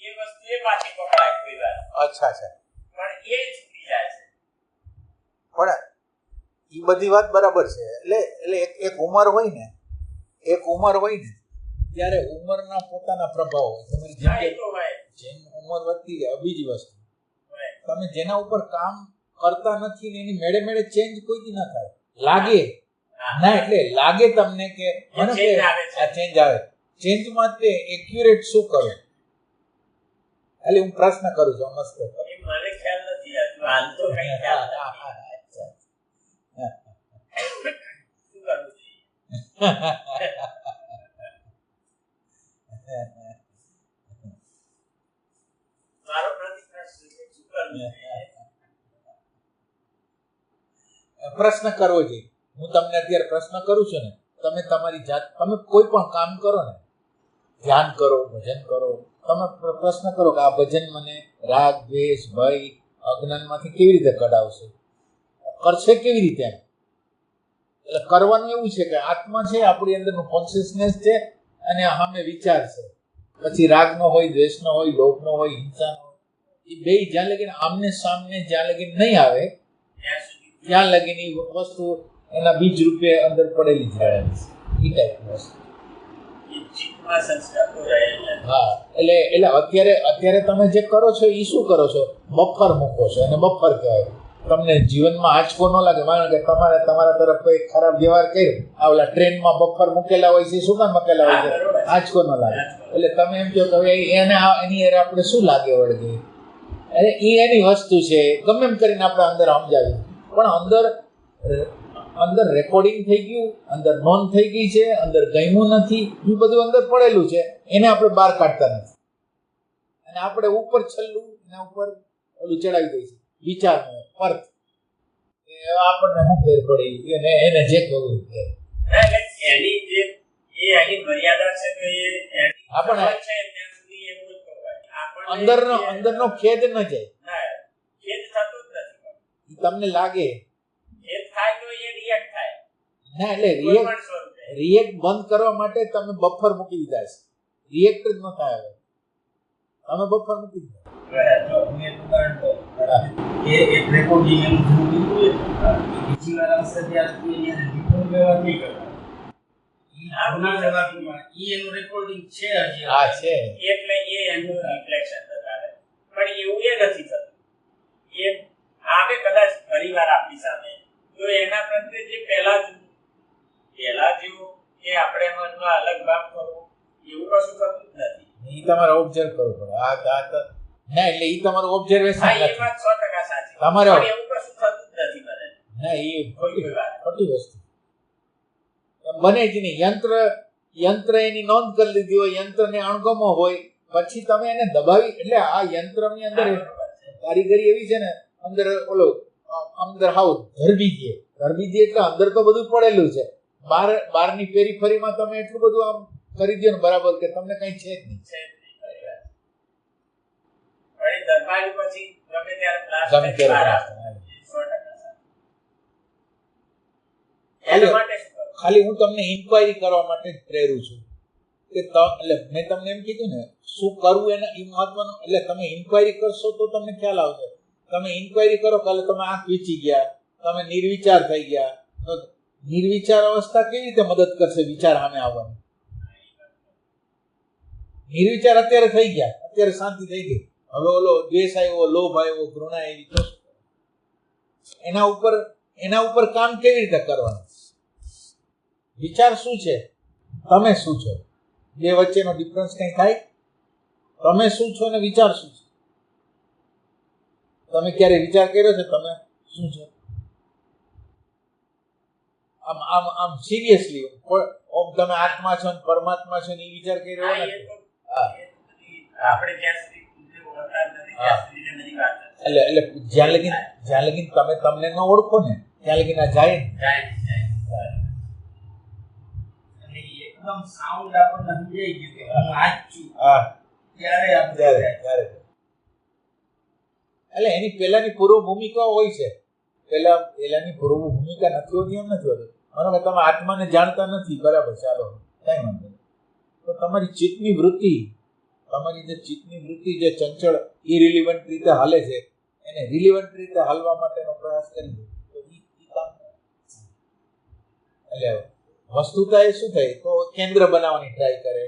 એ વસ્તુ એ પાછી પકડાય કોઈ વાર. અચ્છા પણ એ છૂટી જાય છે. પણ એ બધી વાત બરાબર છે. એટલે એક ઉંમર હોય ને ત્યારે ઉંમરના પોતાના પ્રભાવ હોય. તમારી જેમ ઉંમર વધતી જાય બીજી વસ્તુ, તમે જેના ઉપર કામ કરતા નથી ને એની મેળે મેળે ચેન્જ કોઈથી ના થાય. લાગે ના એટલે લાગે તમને કે મને કે આ ચેન્જ આવે. ચેન્જમાં તે એક્યુરેટ શું કરો? એટલે હું પ્રશ્ન કરું છું મસ્ત. મને ખ્યાલ નથી આવતો. હાલ તો કઈ ખ્યાલ નથી. શું કરું છું? મારો પ્રશ્ન કરવો જોઈએ. હું તમને અત્યારે પ્રશ્ન કરું છું ને, તમે તમારી જાત, તમે કોઈ પણ કામ કરો ને, ધ્યાન કરો, ભજન કરો, તમે પ્રશ્ન કરો કે આ ભજન મને રાગ, દ્વેષ, ભય, અજ્ઞાનમાંથી કેવી રીતે કઢાવશે, કરશે કેવી રીતે? એમ એટલે કરવાનું એવું છે કે આત્મા છે, આપણી અંદરનું કોન્શિયસનેસ છે, અને સામે વિચાર છે. પછી રાગનો હોય, દ્વેષનો હોય, લોભનો હોય, હિંસાનો હોય, એ બે જ્યાં લગીને આમને સામને જ્યાં લગીને નહીં આવે ત્યાં લગીને એ વસ્તુ એના બીજ રૂપે અંદર પડેલી જ રહે છે. એ ટાઈપની વસ્તુ. હા, એટલે અત્યારે તમે જે કરો છો એ શું કરો છો? બફર મૂકો છો, અને બફર કહેવાય. તમને જીવનમાં આંચકો ન લાગે. માનો કે તમારા તરફ કોઈ ખરાબ વ્યવહાર કર્યો, આ ઓલા ટ્રેનમાં બફર મૂકેલા હોય છે, શું કામ મૂકેલા હોય છે? આંચકો ન લાગે. એટલે તમે એમ કહો કે હવે એને એની અરે આપણે શું લાગે વળગે? અરે એ એની વસ્તુ છે, ગમે એમ કરીને આપણે અંદર સમજાવી. પણ અંદર રેકોર્ડિંગ થઈ ગયું, અંદર નોંધ થઈ ગઈ છે, અંદર ગમ્યું નથી, એ બધું અંદર પડેલું છે, એને આપણે બહાર કાઢતા નથી. અને આપણે ઉપર છેલ્લું એના ઉપર ઓલું ચડાવી દઈએ છીએ વિચારનો અર્થ. આપણને શું ફેર પડી એને જે કહ્યું એની જે એની મર્યાદા છે તો એ આપણે અંદરનો ખેદ ન જાય. ખેદ થતો જ નથી. તમને લાગે ખેદ થાય તો એ રિએક્ટ થાય. ના, એટલે રિએક્ટ બંધ કરવા માટે તમે બફર મૂકી દીધા છે. રિએક્ટ જ ન થાય. હવે તમે બફર મૂકી દીધા. એક રેકોર્ડિંગ એનું જોવું હોય બીજી વાર આવશે ત્યારે એને રિપોર્ટ વ્યવહાર નહીં કરવાનો. એનું રેકોર્ડિંગ છે હજી. હા છે. એટલે એ એનું રિફ્લેક્શન બતાવે. પણ એવું એ નથી થતું. એ આવે કદાચ ફરીવાર આપણી સામે તો એના પ્રત્યે જે પહેલા જેવું કે આપણે મનમાં અલગ ભાવ કરવો એવું કશું થતું જ નથી. એ તમારે ઓબ્ઝર્વ કરવું પડે. ના, એટલે એ તમારું ઓબ્ઝર્વેશન એ વાત 100% સાચી. તમારે એવું કશું થતું જ નથી મને. ના, એ ખોટી વસ્તુ બને જ નહીં. યંત્ર એની નોંધ કરી લીધી હોય, યંત્રને અણગમો હોય, પછી તમે એને દબાવી. એટલે આ યંત્રની અંદર કારીગરી એવી છે ને, અંદર અંદર હાવ ધરબી દે એટલે અંદર તો બધું પડેલું છે. બહારની પેરીફરીમાં તમે એટલું બધું આમ કરી દો ને બરાબર કે તમને કઈ છે જ નહીં. ખાલી હું તમને ઇન્ક્વાયરી કરવા માટે જ પ્રેરું છું કે એટલે મેં તમને એમ કીધું ને શું કરવું એના એ મહત્વનું. એટલે તમે ઇન્ક્વાયરી કરશો તો તમને ખ્યાલ આવશે. તમે ઇન્ક્વાયરી કરો કાલે તમે આંખ વીંચી ગયા, તમે નિર્વિચાર થઈ ગયા, તો નિર્વિચાર અવસ્થા કેવી રીતે મદદ કરશે વિચાર સામે આવવાની? નિર્વિચાર અત્યારે થઈ ગયા, અત્યારે શાંતિ થઈ ગઈ. હવે ઓલો દ્વેષ આવ્યો, લોભ આવ્યો, ઘૃણા આવી, તો એના ઉપર કામ કેવી રીતે કરવાનું? વિચાર શું છે, તમે શું છો, બે વચ્ચેનો ડિફરન્સ કઈ થાય? તમે શું છો ને વિચાર શું છે? તમે ક્યારે વિચાર કર્યો છે તમે શું છો? આમ સિરિયસલી તમે આત્મા છો ને પરમાત્મા છો ને એ વિચાર કર્યો ને? એટલે જ્યાં લગીન તમે તમને ન ઓળખો ને ત્યાં લગીન આ જાય ને. એકદમ સાઉન્ડ આપણને સમજાઈ ગયું કે હું આ જ છું. ત્યારે એટલે એની પહેલાની પૂર્વ ભૂમિકા હોય છે. પહેલાની પૂર્વ ભૂમિકા નથી હોતી એમ નથી હોતું. બરાબર, તમે આત્માને જાણતા નથી, બરાબર, ચાલો કઈ વાંધો નહીં. તો તમારી ચિત્તની વૃત્તિ તમારી જે ચિત્તની વૃત્તિ જે ચંચળ ઇરિલિવન્ટ રીતે હાલે છે એને રિલિવન્ટ રીતે હાલવા માટેનો પ્રયાસ કરી દો તો ઈ કામ એટલે વસ્તુતા એ શું થાય તો કેન્દ્ર બનાવવાની ટ્રાય કરે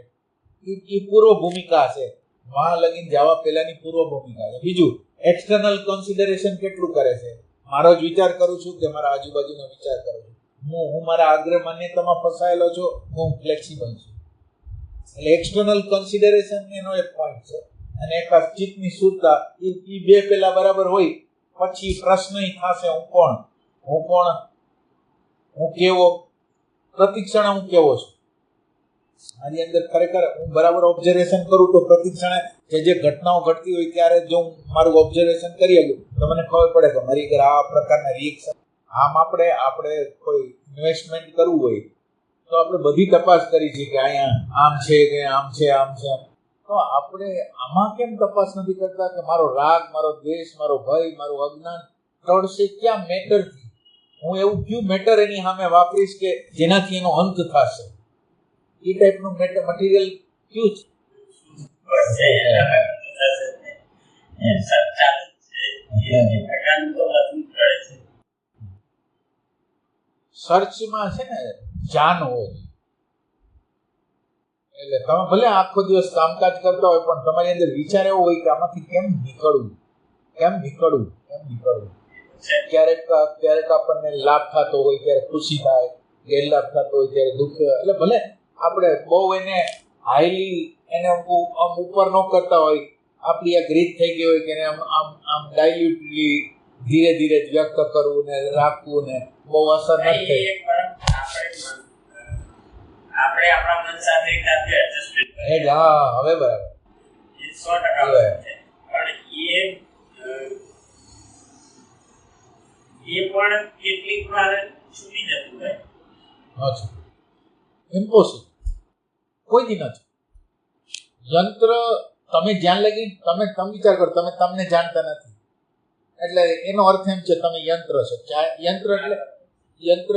એ પૂર્વ ભૂમિકા છે માં લગીન જવા પહેલાની પૂર્વ ભૂમિકા છે. બીજું એક્સટર્નલ કન્સિડરેશન કેટલું કરે છે. મારો જ વિચાર કરું છું કે મારા આજુબાજુનો વિચાર કરું છું. હું મારા આગ્રહ માન્યતામાં ફસાયેલો છું, હું ફ્લેક્સિબલ છું. એટલે એક્સટર્નલ કન્સિડરેશન એનો એક પોઈન્ટ છે. અને એક ચિત્તની શુદ્ધતા એ બે પેલા બરાબર હોય પછી પ્રશ્ન થશે હું કોણ, હું કેવો, પ્રતિક્ષણે હું કેવો છું. આની અંદર ખરેખર હું બરાબર ઓબ્ઝર્વેશન કરું તો પ્રતિક્ષણે જે ઘટનાઓ ઘટતી હોય ત્યારે જો હું મારું ઓબ્ઝર્વેશન કરી શકું તો મને ખબર પડે કે મારી ઘર આ પ્રકારના રિએક્શન. આમ આપણે કોઈ ઇન્વેસ્ટમેન્ટ કરવું હોય તો આપણે બધી તપાસ કરી છે કે અહીંયા આમ છે કે આમ છે તો આપણે આમાં કેમ તપાસ નથી કરતા કે મારો રાગ, મારો દ્વેષ, મારો ભય, મારું અજ્ઞાન ટળશે ક્યાં મેટરથી? હું એવું કયું મેટર એની સામે વાપરીશ કે જેનાથી એનો અંત થશે? એ ટાઈપનું મટીરિયલ કયું છે? સર્ચમાં છે ને જાન હોય. એટલે તમે ભલે આખો દિવસ કામકાજ કરતા હોય પણ તમારી અંદર વિચાર એવો હોય કે આમાંથી કેમ નીકળવું. ક્યારેક આપણને લાભ થતો હોય ત્યારે ખુશી થાય, ગેરલાભ થતો હોય ત્યારે દુઃખ. એટલે ભલે આપણે બહુ એને હાઈલી એને આમ ઉપર ન કરતા હોય, આપણી એક રીત થઈ ગઈ હોય કે એને આમ ડાયલ્યુટલી ધીરે ધીરે જ વ્યક્ત કરવું ને રાખવું ને બહુ અસર નથી થઈ. આપણે આપણા મન સાથે એક જાતે એડજસ્ટમેન્ટ હા હવે બરાબર એ 100% છે. પણ એ પણ કેટલીક વાર છૂટી જતું હોય. અચ્છા ઇમ્પોસિબલ કોઈ દી નથી. યંત્ર તમે જ્યાં લગી તમે વિચાર કરો તમને જાણતા નથી એટલે એનો અર્થ એમ છે તમે યંત્ર છો. યંત્ર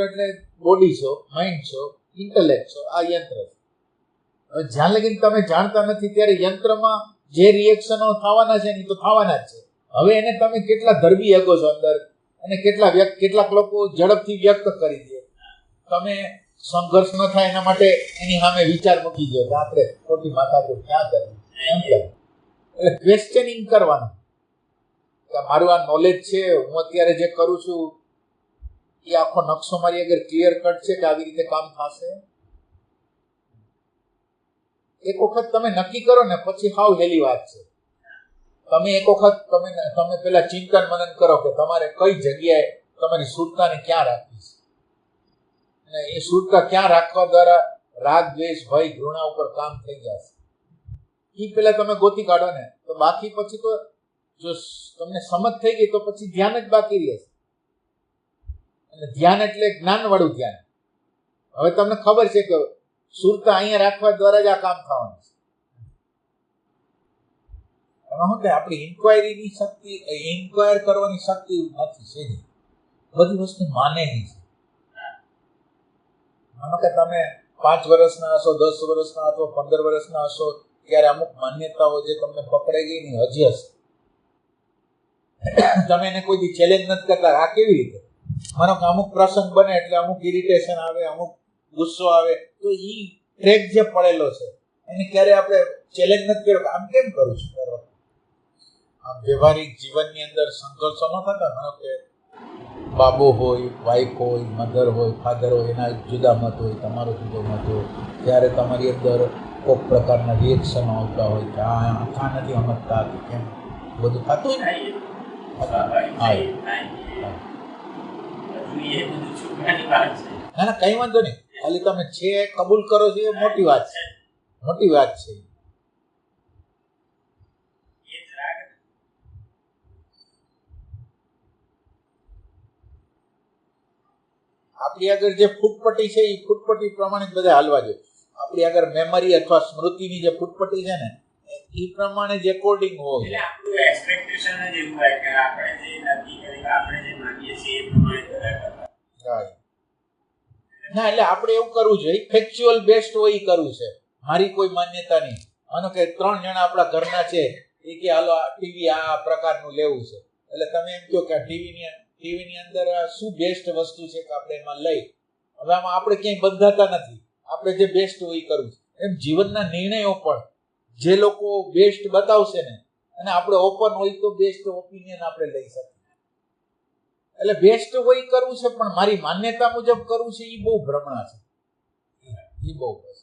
એટલે બોડી છો, માઇન્ડ છો, ઇન્ટેલેક્ટ છો. આ યંત્ર છે. હવે જ્યાં લગીને તમે જાણતા નથી ત્યારે યંત્રમાં જે રિએક્શનો થવાના છે ને તો થવાના જ છે. હવે એને તમે કેટલા ધરબી શકો છો અંદર અને કેટલાક લોકો ઝડપથી વ્યક્ત કરી દે. તમે સંઘર્ષ ન થાય એના માટે એની સામે વિચાર મૂકી દો કે આપણે ખોટી માથાકૂટ ક્યાં કરવી એમ કરે. એટલે ક્વેશ્ચનિંગ કરવાનું કે મારું આ નોલેજ છે, હું અત્યારે જે કરું છું એ આખો નકશો મારી અગર ક્લિયર કટ છે કે આવી રીતે કામ થશે. એક વખત તમે નક્કી કરો ને પછી હાવ હેલી વાત છે. તમે એક વખત તમે પેલા ચિંતન મનન કરો કે તમારે કઈ જગ્યાએ તમારી શુદ્ધતાને ક્યાં રાખવી છે અને એ શુદ્ધતા ક્યાં રાખવા દ્વારા રાગ, દ્વેષ, ભય, ઘૃણા ઉપર કામ થઈ જશે. એ પેલા તમે ગોતી કાઢો ને તો બાકી પછી તો જો તમને સમજ થઈ ગઈ તો પછી ધ્યાન જ બાકી રહેશે. અને ધ્યાન એટલે જ્ઞાનવાળું ધ્યાન. હવે તમને ખબર છે કે સુરતા અહીંયા રાખવા દ્વારા જ આ કામ થવાનું છે. એમાં શું થાય આપણી ઇન્ક્વાયરીની શક્તિ, ઇન્ક્વાયર કરવાની શક્તિ નથી છે. બધી વસ્તુ માનેલી છે. માનો કે તમે 5 વર્ષના હશો, 10 વર્ષના અથવા 15 વર્ષના હશો ત્યારે અમુક માન્યતાઓ જે તમને પકડાઈ ગઈ ને હજી હશે. તમે એને કોઈ દી ચેલેન્જ નથી કરતા. આ કેવી રીતે? માનો કે અમુક પ્રસંગ બને એટલે અમુક ઇરિટેશન આવે, અમુક ગુસ્સો આવે તો એ ટ્રેક જે પડેલો છે એને ક્યારે આપણે ચેલેન્જ નથી કર્યો કે આમ કેમ કરું છું. આમ વ્યવહારિક જીવનની અંદર સંઘર્ષો ન થતા. માનો કે બાબો હોય, વાઈફ હોય, મધર હોય, ફાધર હોય, એના જુદા મત હોય, તમારો જુદો મત હોય ત્યારે તમારી અંદર કોઈક પ્રકારના રિએક્શનો આવતા હોય કે આ નથી સમજતા કે કેમ બધું થતું હોય ને. ના કઈ વાંધો નહીં. ખાલી તમે છે કબૂલ કરો છો એ મોટી વાત છે. મોટી વાત છે. આપણી આગળ જે ફૂટપટ્ટી છે એ ફૂટપટ્ટી પ્રમાણે જ બધા હાલવા જોઈએ. આપણી આગળ મેમરી અથવા સ્મૃતિની જે ફૂટપટ્ટી છે ને એ પ્રમાણે જ એકોર્ડિંગ હોય. એટલે આપણું એક્સપેક્ટેશન જ એવું હોય કે આપણે જે નક્કી કરી આપણે જે માંગીએ છીએ એ પ્રમાણે બધા ના એટલે આપણે એવું કરવું જોઈએ ફેક્ચ્યુઅલ બેસ્ટ હોય એ કરવું છે. મારી કોઈ માન્યતા નહીં. માનો કે 3 જણા આપણા ઘરના છે, એ કે હાલો ટીવી આ પ્રકારનું લેવું છે, એટલે તમે એમ કહો કે આ ટીવીની અંદર શું બેસ્ટ વસ્તુ છે કે આપણે એમાં લઈ. હવે આમાં આપણે ક્યાંય બંધાતા નથી, આપણે જે બેસ્ટ હોય એ કરવું છે. એમ જીવનના નિર્ણયો પણ જે લોકો બેસ્ટ બતાવશે ને, અને આપણે ઓપન હોય તો બેસ્ટ ઓપિનિયન આપણે લઈ શકીએ. એટલે બેસ્ટ હોય કરવું છે, પણ મારી માન્યતા મુજબ કરવું છે, એ બહુ ભ્રમણા છે, એ બહુ બસ.